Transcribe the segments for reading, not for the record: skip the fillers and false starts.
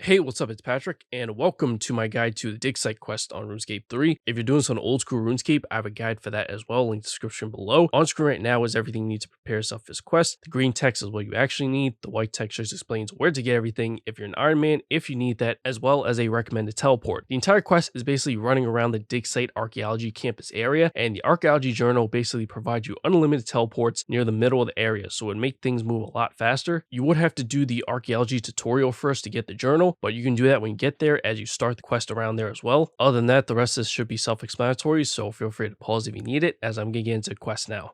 Hey, what's up? It's Patrick, and welcome to my guide to the dig site quest on RuneScape 3. If you're doing this on old school RuneScape, I have a guide for that as well, link in the description below. On screen right now is everything you need to prepare yourself for this quest. The green text is what you actually need. The white text just explains where to get everything if you're an Ironman, if you need that, as well as a recommended teleport. The entire quest is basically running around the dig site archaeology campus area, and the archaeology journal basically provides you unlimited teleports near the middle of the area, so it would make things move a lot faster. You would have to do the archaeology tutorial first to get the journal, but you can do that when you get there as you start the quest around there as well. Other than that, the rest of this should be self-explanatory, so feel free to pause if you need it, as I'm going to get into the quest now.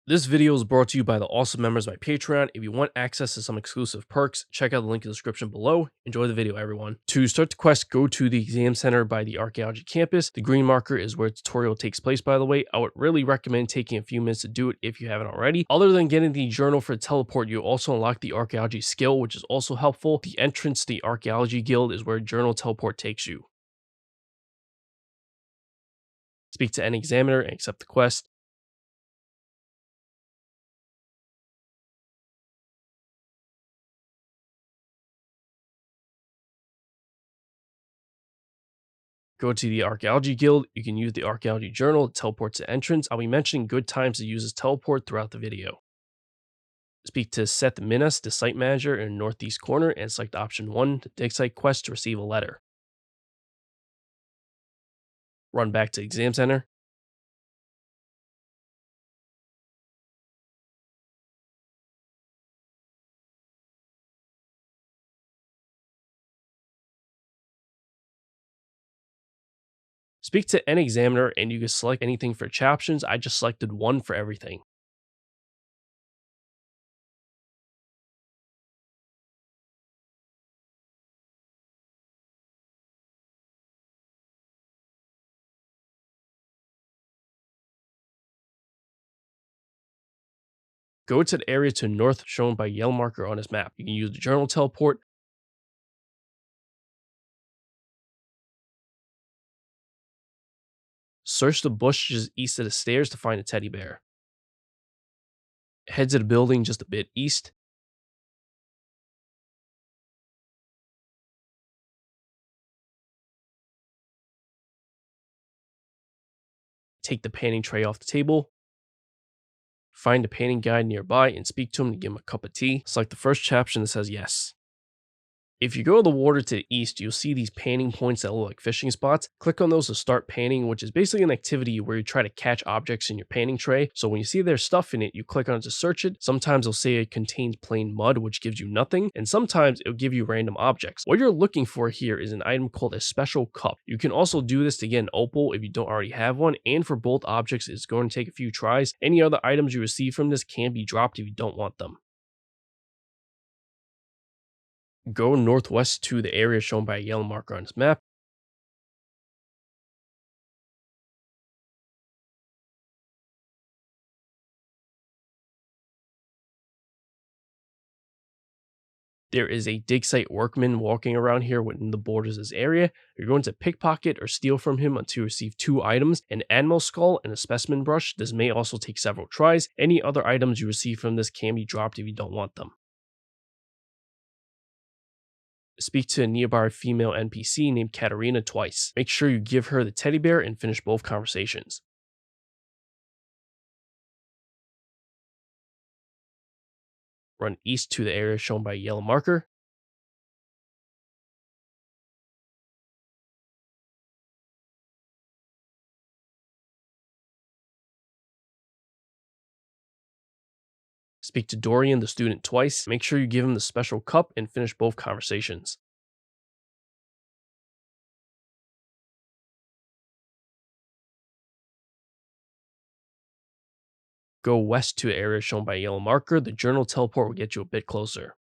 This video is brought to you by the awesome members of my Patreon. If you want access to some exclusive perks, check out the link in the description below. Enjoy the video, everyone. To start the quest, go to the exam center by the archaeology campus. The green marker is where the tutorial takes place, by the way. I would really recommend taking a few minutes to do it if you haven't already. Other than getting the journal for the teleport, you also unlock the archaeology skill, which is also helpful. The entrance to the archaeology guild is where journal teleport takes you. Speak to any examiner and accept the quest. Go to the Archaeology Guild. You can use the Archaeology Journal to teleport to entrance. I'll be mentioning good times to use this teleport throughout the video. Speak to Seth Minas, the site manager in the northeast corner, and select option 1, the dig site quest, to receive a letter. Run back to Exam Center. Speak to an examiner and you can select anything for chat options. I just selected 1 for everything. Go to the area to the north shown by yellow marker on his map. You can use the journal teleport. Search the bush just east of the stairs to find a teddy bear. Head to the building just a bit east. Take the painting tray off the table. Find a painting guide nearby and speak to him to give him a cup of tea. Select the first caption that says yes. If you go to the water to the east, you'll see these painting points that look like fishing spots. Click on those to start painting, which is basically an activity where you try to catch objects in your painting tray. So when you see there's stuff in it, you click on it to search it. Sometimes it'll say it contains plain mud, which gives you nothing, and sometimes it'll give you random objects. What you're looking for here is an item called a special cup. You can also do this to get an opal if you don't already have one, and for both objects, it's going to take a few tries. Any other items you receive from this can be dropped if you don't want them. Go northwest to the area shown by a yellow marker on his map. There is a dig site workman walking around here within the borders of this area. You're going to pickpocket or steal from him until you receive 2 items, an animal skull and a specimen brush. This may also take several tries. Any other items you receive from this can be dropped if you don't want them. Speak to a nearby female NPC named Katarina twice. Make sure you give her the teddy bear and finish both conversations. Run east to the area shown by a yellow marker. Speak to Dorian, the student, twice. Make sure you give him the special cup and finish both conversations. Go west to the area shown by a yellow marker. The journal teleport will get you a bit closer.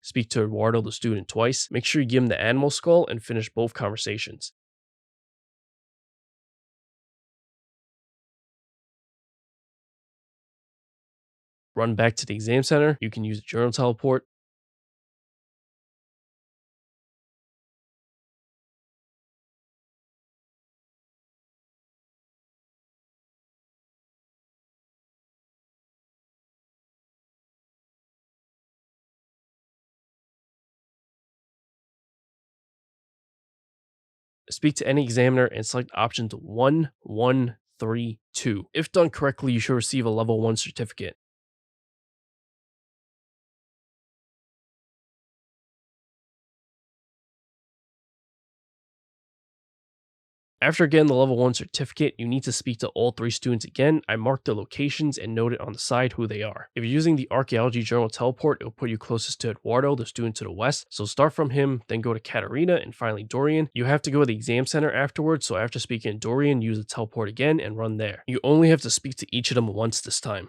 Speak to Eduardo, the student, twice. Make sure you give him the animal skull and finish both conversations. Run back to the exam center. You can use the journal teleport. Speak to any examiner and select options 1, 1, 3, 2. If done correctly, you should receive a level 1 certificate. After getting the level 1 certificate, you need to speak to all 3 students again. I marked their locations and noted on the side who they are. If you're using the Archaeology Journal teleport, it will put you closest to Eduardo, the student to the west. So start from him, then go to Katarina, and finally Dorian. You have to go to the exam center afterwards, so after speaking to Dorian, use the teleport again and run there. You only have to speak to each of them once this time.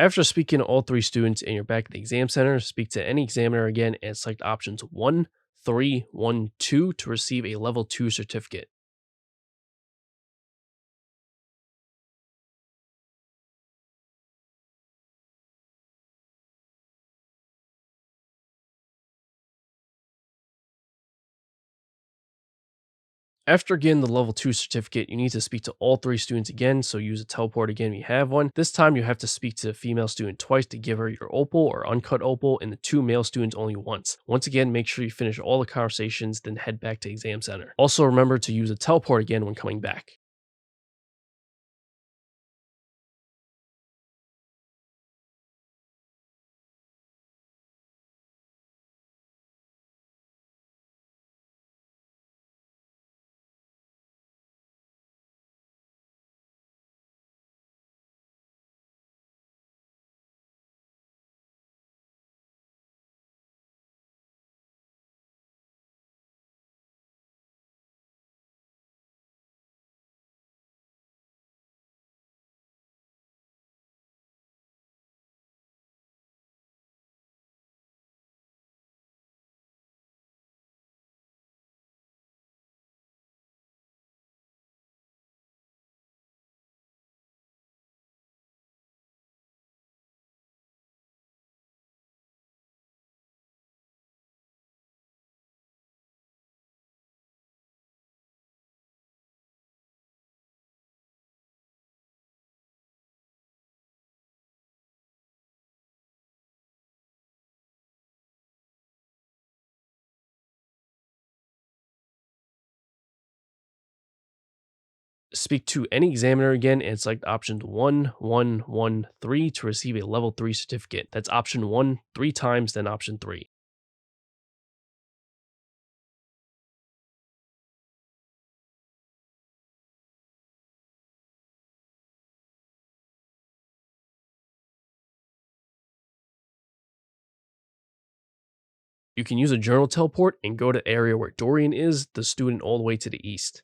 After speaking to all 3 students and you're back at the exam center, speak to any examiner again and select options 1, 3, 1, 2 to receive a level 2 certificate. After getting the level 2 certificate, you need to speak to all 3 students again, so use a teleport again if you have one. This time you have to speak to the female student twice to give her your opal or uncut opal, and the 2 male students only once. Once again, make sure you finish all the conversations, then head back to exam center. Also remember to use a teleport again when coming back. Speak to any examiner again and select options 1, 1, 1, 3 to receive a level 3 certificate. That's option 1 3 times, then option 3. You can use a journal teleport and go to the area where Dorian is, the student all the way to the east.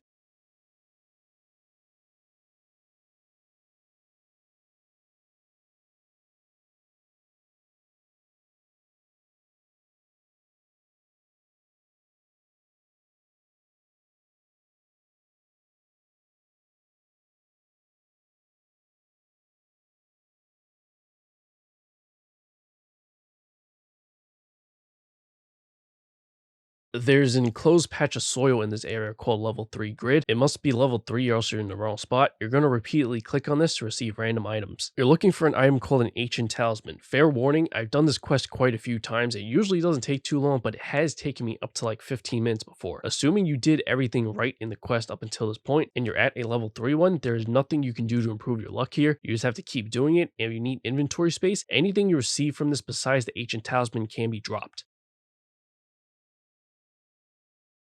There's an enclosed patch of soil in this area called level 3 grid. It must be level 3 or else you're in the wrong spot. You're going to repeatedly click on this to receive random items. You're looking for an item called an ancient talisman. Fair warning, I've done this quest quite a few times. It usually doesn't take too long, but it has taken me up to like 15 minutes before. Assuming you did everything right in the quest up until this point and you're at a level 3 one, there's nothing you can do to improve your luck here. You just have to keep doing it, and if you need inventory space, anything you receive from this besides the ancient talisman can be dropped.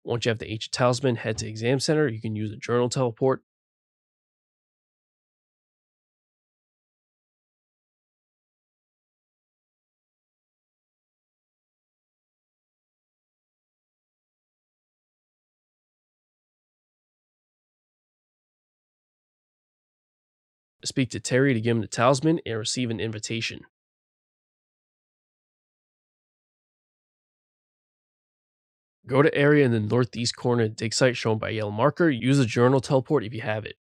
Once you have the ancient talisman, head to exam center. You can use a journal teleport. Speak to Terry to give him the talisman and receive an invitation. Go to area in the northeast corner of the dig site shown by yellow marker. Use a journal teleport if you have it.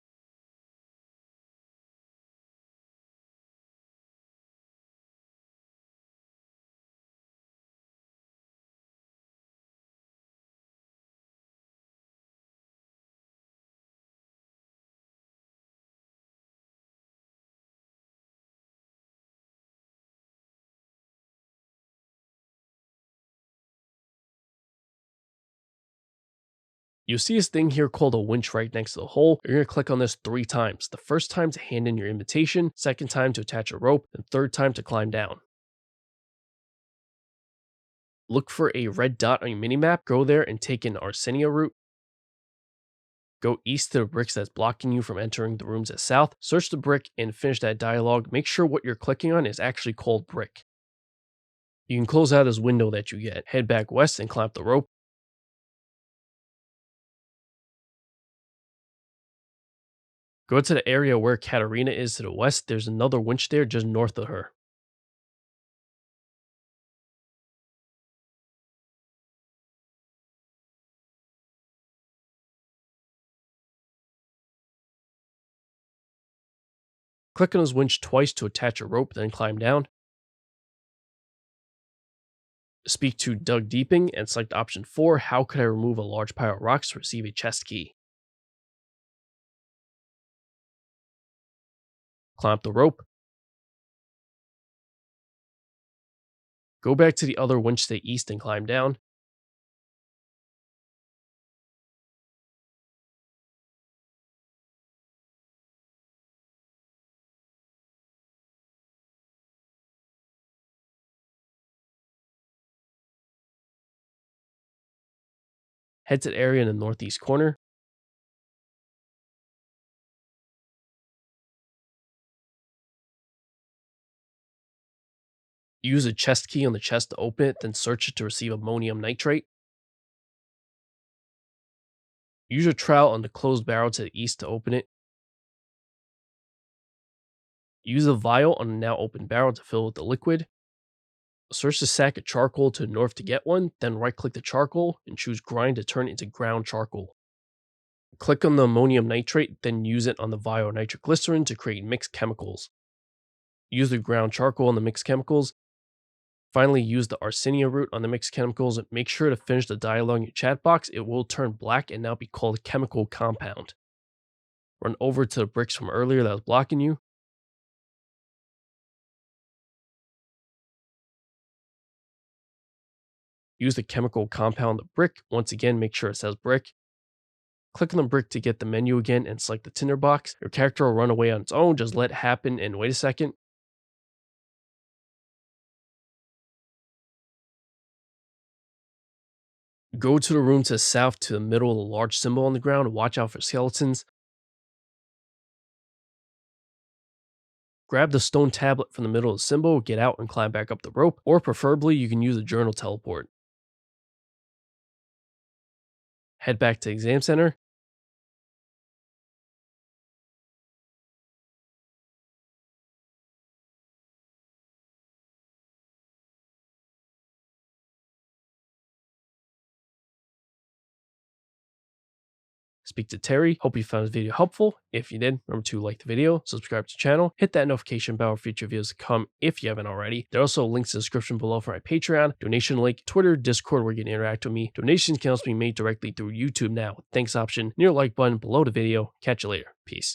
You'll see this thing here called a winch right next to the hole. You're going to click on this 3 times. The first time to hand in your invitation, second time to attach a rope, and third time to climb down. Look for a red dot on your minimap, go there and take an Arsenia route. Go east to the bricks that's blocking you from entering the rooms at south. Search the brick and finish that dialogue. Make sure what you're clicking on is actually called brick. You can close out this window that you get. Head back west and climb the rope. Go to the area where Katarina is to the west. There's another winch there just north of her. Click on this winch twice to attach a rope, then climb down. Speak to Doug Deeping and select option 4. How could I remove a large pile of rocks to receive a chest key? Climb up the rope. Go back to the other winch to the east and climb down. Head to the area in the northeast corner. Use a chest key on the chest to open it, then search it to receive ammonium nitrate. Use your trowel on the closed barrel to the east to open it. Use a vial on the now open barrel to fill with the liquid. Search the sack of charcoal to the north to get one, then right click the charcoal and choose grind to turn it into ground charcoal. Click on the ammonium nitrate, then use it on the vial of nitroglycerin to create mixed chemicals. Use the ground charcoal on the mixed chemicals. Finally, use the Arsenia root on the mixed chemicals. Make sure to finish the dialogue in your chat box. It will turn black and now be called chemical compound. Run over to the bricks from earlier that was blocking you. Use the chemical compound the brick. Once again, make sure it says brick. Click on the brick to get the menu again and select the tinderbox. Your character will run away on its own. Just let it happen and wait a second. Go to the room to the south to the middle of the large symbol on the ground. Watch out for skeletons. Grab the stone tablet from the middle of the symbol, get out and climb back up the rope, or preferably you can use a journal teleport. Head back to exam center. Speak to Terry. Hope you found this video helpful. If you did, remember to like the video, subscribe to the channel, hit that notification bell for future videos to come if you haven't already. There are also links in the description below for my Patreon, donation link, Twitter, Discord where you can interact with me. Donations can also be made directly through YouTube now with thanks option near like button below the video. Catch you later. Peace.